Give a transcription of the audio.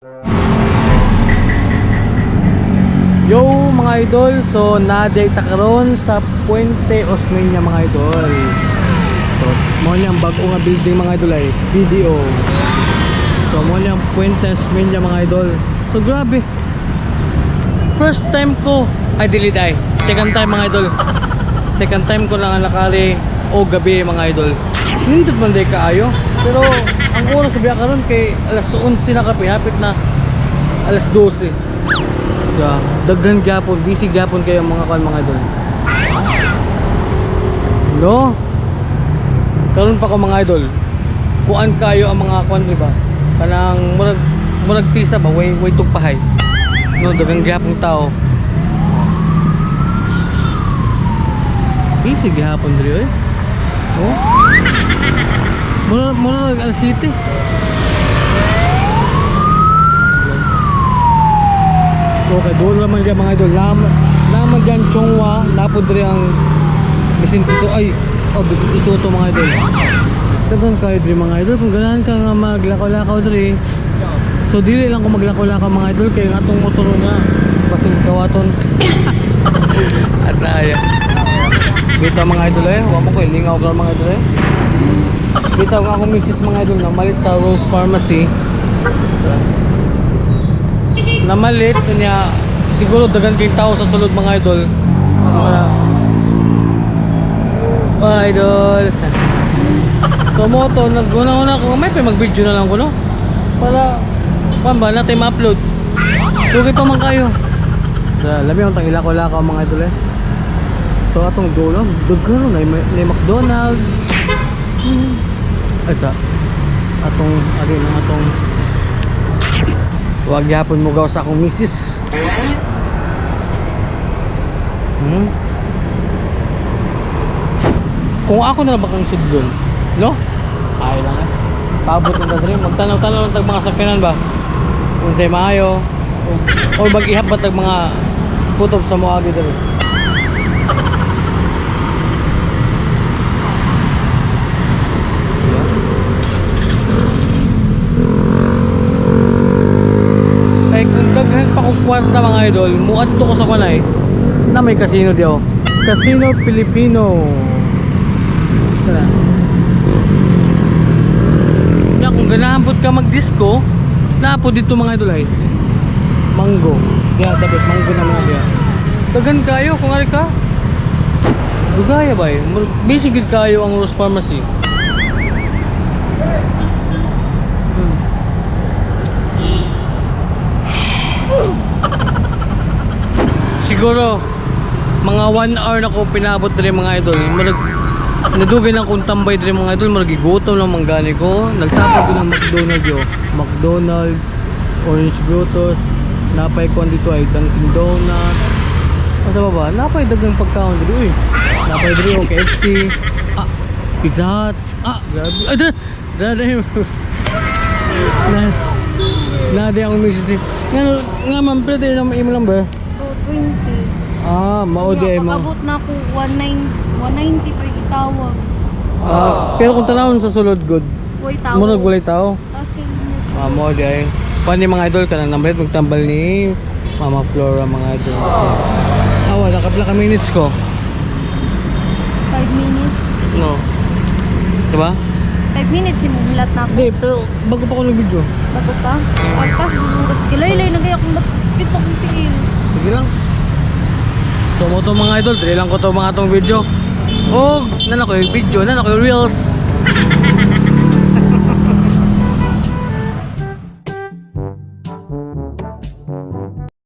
Yo mga idol, so na-date karon sa Puente Osmeña mga idol. So mo niyang bago nga building mga idol ay BDO. So mo niyang Puente Osmeña mga idol. So grabe. First time ko ay dili day. Second time mga idol. Second time ko lang nakali o gabi mga idol. Hindi man day kaayo. Pero ang oras sa biya karon kay alas 11 na kape, hapit na alas 12. Daghan gapon, busy gapon kayo mga kan mga idol. No? Karon pa ko mga idol. Kuan kayo ang mga kuan diba? Kanang murag tisa ba way tugpahay. No, daghan gapon tao. Busy gapon diri oy. Oh. Murag al city. Okay, doon naman dyan mga idol. Naman dyan Chongwa. Napod rin ang Vicente Soto. Ay, Vicente Soto mga idol. Dagan kayo rin mga idol. Kung ganahan ka nga maglakaw-lakaw rin. So dili lang kung maglakaw-lakaw mga idol. Kaya nga itong motor nga kasing kawaton. At naaya. Bitaw mga idol eh. Wapang ko ilingaw ka mga idol eh. Bitaw nga akong misis mga idol na malit sa Rose Pharmacy. Na malit kanya siguro dagan kay tao sa sulod mga idol. Idol. So mo to naguna-una ko may mag-video na lang ko no. Para pamba natin ma-upload. Tugay pa man kayo. Sa labi ang tangilako-lako mga idol eh. So atong dulo, dugaro na may McDonald's. Asa atong atong huwag yapon mo gaw sa akong misis. Kung ako na ba kang sudlon, no? Ay lang eh. Pabot ng dadri. Magtanaw-tanaw ng mga sakyanan ba? Kung sa'y maayo. O mag-ihap ba tag mga putob sa mga dito rin? Kung daghan pa kong kwarta mga idol, muadto ko sa kanay na may casino diyo. Casino Filipino. Tara. Ya kung ganahan ka mag-disco, naapo dito mga idol ay mango. Kaya dapat mango na mga diya. Daghan kayo kung ari ka. Dugaya ba eh? Busy gid kayo ang Rose Pharmacy. Siguro mga 1 hour na ko pinabot rin mga idol. Nadugay lang kung tambay rin mga idol. Maragigutom lang manggani ko. Nagtapag ko ng McDonald's yo. McDonald's, Orange Brutus. Napay ko dito ay Dunkin Donuts. Ano ba ba? Napay dagang pagkaon dito. Uy. Napay dito KFC. Pizza Hut. Grabe. Ay, Nade ang misis ni. Nga ma'am, pwede lang imo lang ba? 20. Maudi ay mo. Abot na ako 190 pa itawag. Pero kung tanawon sa sulod good. Way tao. Murag walay tao. Tapos kayo Maudi ay. Paano mga idol ka nang nambalit magtambal ni Mama Flora mga idol. Wala ka minutes ko. 5 minutes. No. Diba? 5 minutes yung mulat na ako. Hindi, pero bago pa ako nag-video. Bago pa? Tapos bukas kilay-lay nagay akong sakit pa kong tingin. Sige lang. So mo to mga idol, dili lang ko to mga tong video. O, nana ko yung video, nana ko yung reels.